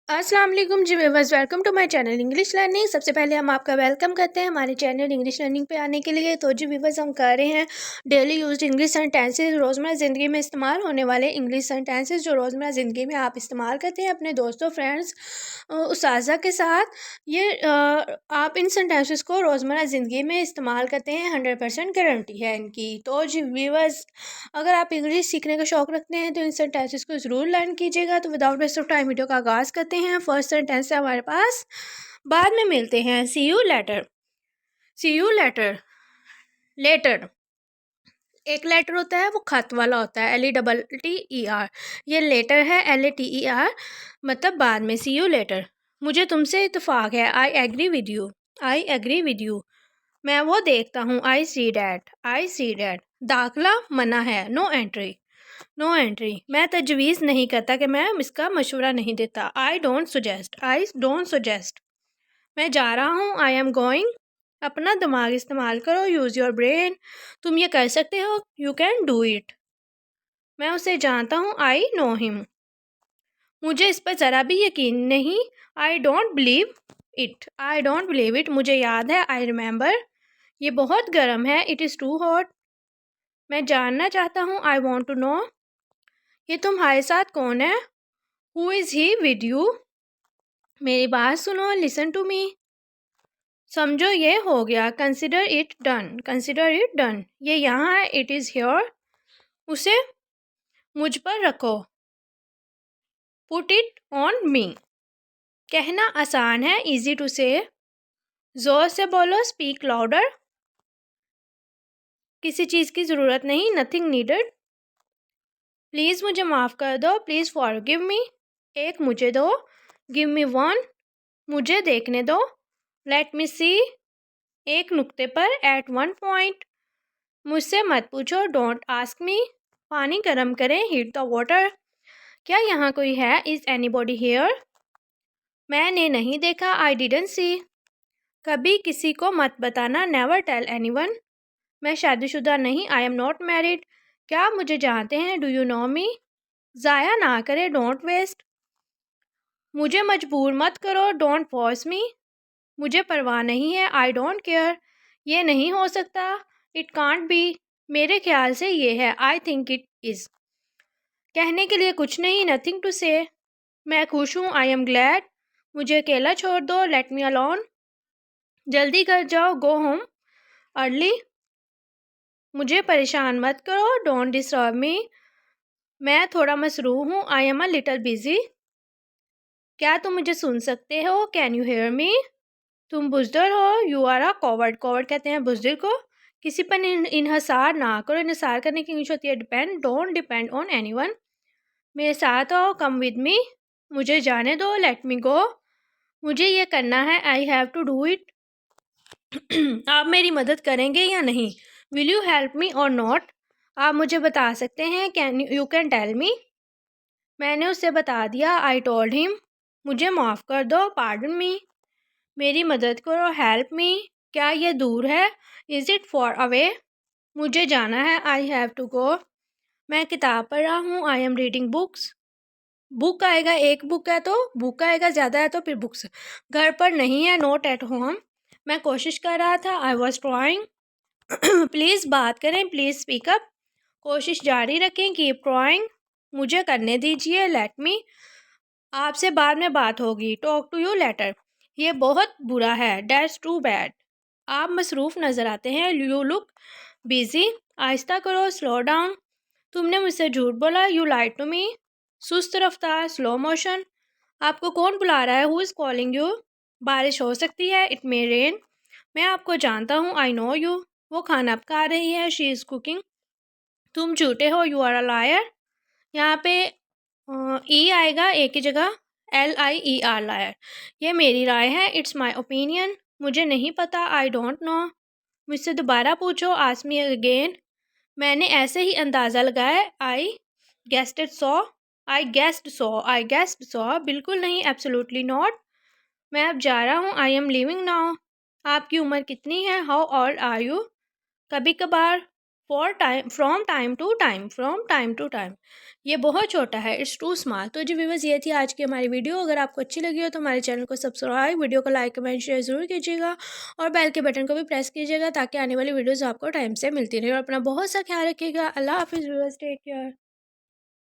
अस्सलाम वालेकुम जी viewers, welcome to my channel English learning. सबसे पहले हम आपका वेलकम करते हैं हमारे चैनल इंग्लिश लर्निंग पे आने के लिए। तो जी व्यूअर्स, हम कर रहे हैं डेली यूज्ड इंग्लिश सेंटेंसेस, रोज़मर्रा ज़िंदगी में इस्तेमाल होने वाले इंग्लिश सेंटेंसेस जो रोज़मर्रा ज़िंदगी में आप इस्तेमाल करते हैं अपने दोस्तों, फ्रेंड्स, उस्ताज़ा के साथ। ये आप इन सेंटेंसेस को रोज़मर्रा ज़िंदगी में इस्तेमाल करते हैं, 100% गारंटी है इनकी। तो जी व्यूअर्स, अगर आप इंग्लिश सीखने का शौक़ रखते हैं तो इन सेंटेंसेस को ज़रूर लर्न कीजिएगा। तो without waste of time video का आगाज़ करते हैं। फर्स्ट सेंटेंस है हमारे पास, बाद में मिलते हैं। See you later. See you later. Letter एक लेटर होता है, वो खत वाला होता है, LETTER। ये लेटर है, LATER, मतलब बाद में। See you later. मुझे तुमसे इत्तेफाक है, I agree with you. I agree with you. मैं वो देखता हूँ, आई see that. I see that. दाखिला मना है, नो एंट्री। No entry. मैं तजवीज़ नहीं करता कि मैं इसका मशवरा नहीं देता, I don't suggest. I don't suggest. मैं जा रहा हूँ, आई एम गोइंग। अपना दिमाग इस्तेमाल करो, यूज़ योर ब्रेन। तुम ये कर सकते हो, यू कैन डू इट। मैं उसे जानता हूँ, आई नो हिम। मुझे इस पर ज़रा भी यकीन नहीं, I don't believe it. I don't believe it. मुझे याद है, आई रिमेंबर। ये बहुत गर्म है, इट इज़ टू हॉट। मैं जानना चाहता हूँ, आई वॉन्ट टू नो। ये तुम्हारे साथ कौन है, who is he with you. मेरी बात सुनो, लिसन टू मी। समझो ये हो गया, consider it done. Consider it done. ये यहाँ है, इट इज़ हियर। उसे मुझ पर रखो, पुट इट ऑन मी। कहना आसान है, ईजी टू से। ज़ोर से बोलो, स्पीक लाउडर। किसी चीज़ की ज़रूरत नहीं, नथिंग नीडेड। प्लीज़ मुझे माफ़ कर दो, प्लीज़ फॉरगिव मी। एक मुझे दो, गिव मी वन। मुझे देखने दो, लेट मी सी। एक नुक्ते पर, एट वन पॉइंट। मुझसे मत पूछो, डोंट आस्क मी। पानी गर्म करें, हीट द वाटर। क्या यहाँ कोई है, इज़ एनीबॉडी हियर। मैंने नहीं देखा, आई डिडंट सी। कभी किसी को मत बताना, नेवर टेल एनीवन। मैं शादीशुदा नहीं, आई एम नॉट मैरिड। क्या आप मुझे जानते हैं, डू यू नो मी। ज़ाया ना करें, डोंट वेस्ट। मुझे मजबूर मत करो, डोंट फोर्स मी। मुझे परवाह नहीं है, आई डोंट केयर। ये नहीं हो सकता, इट कांट बी। मेरे ख्याल से ये है, आई थिंक इट इज़। कहने के लिए कुछ नहीं, नथिंग टू से। मैं खुश हूँ, आई एम ग्लैड। मुझे अकेला छोड़ दो, लेट मी अलोन। जल्दी कर जाओ, गो होम अर्ली। मुझे परेशान मत करो, डोंट डिस्टर्ब मी। मैं थोड़ा मसरूफ़ हूँ, I am a little busy. क्या तुम मुझे सुन सकते हो, कैन यू हेयर मी। तुम बुज़दिल हो, you are a coward. Coward कहते हैं बुज़दिल को। किसी पर इन्हिसार ना करो। इन्हिसार करने की इंग्लिश होती है depend. Don't depend on anyone. मेरे साथ आओ, कम विद मी। मुझे जाने दो, लेट मी गो। मुझे ये करना है, I have to do it. आप मेरी मदद करेंगे या नहीं, विल यू हेल्प मी और नॉट। आप मुझे बता सकते हैं, can you can tell me. मैंने उसे बता दिया, आई टोल्ड हिम। मुझे माफ़ कर दो, पार्डन मी। मेरी मदद करो, हेल्प मी। क्या ये दूर है, इज़ इट फॉर अवे। मुझे जाना है, आई हैव टू गो। मैं किताब पढ़ रहा हूँ, I am reading books. Book आएगा, एक बुक है तो बुक आएगा, ज़्यादा है तो फिर बुक्स। घर पर नहीं है, नोट एट होम। मैं कोशिश कर रहा था, आई वॉज ट्राइंग। प्लीज़ बात करें, प्लीज़ स्पीक अप। कोशिश जारी रखें, कीप ट्राइंग। मुझे करने दीजिए, लेट मी। आपसे बाद में बात होगी, टॉक टू यू लेटर। ये बहुत बुरा है, दैट्स टू बैड। आप मसरूफ़ नज़र आते हैं, यू लुक बिजी। आहिस्ता करो, स्लो डाउन। तुमने मुझसे झूठ बोला, यू लाइड टू मी। सुस्त रफ्तार, स्लो मोशन। आपको कौन बुला रहा है, हु इज़ कॉलिंग यू। बारिश हो सकती है, इट मे रेन। मैं आपको जानता हूँ, आई नो यू। वो खाना पका रही है, शी इज़ कुकिंग। तुम झूठे हो, यू आर अ लायर। यहाँ पे ई आएगा ए की जगह, LIER, लायर। ये मेरी राय है, इट्स माई ओपिनियन। मुझे नहीं पता, आई डोंट नो। मुझसे दोबारा पूछो, आस्क मी अगेन। मैंने ऐसे ही अंदाज़ा लगाया, आई गेस्ड सो। आई गेस्ड सो। आई गेस्ड सो। बिल्कुल नहीं, एब्सोल्युटली नॉट। मैं अब जा रहा हूँ, आई एम लीविंग नाउ। आपकी उम्र कितनी है, हाउ ओल्ड आर यू। कभी कभार, from time to time, from time to time. ये बहुत छोटा है, इट्स टू स्मॉल। तो जी व्यूअर्स, ये थी आज की हमारी वीडियो। अगर आपको अच्छी लगी हो तो हमारे चैनल को सब्सक्राइब, वीडियो को लाइक, कमेंट, शेयर ज़रूर कीजिएगा और बेल के बटन को भी प्रेस कीजिएगा ताकि आने वाली वीडियोज़ आपको टाइम से मिलती रहे। और अपना बहुत सा ख्याल रखिएगा। अल्लाह हाफिज़ व्यूअर्स, टेक केयर।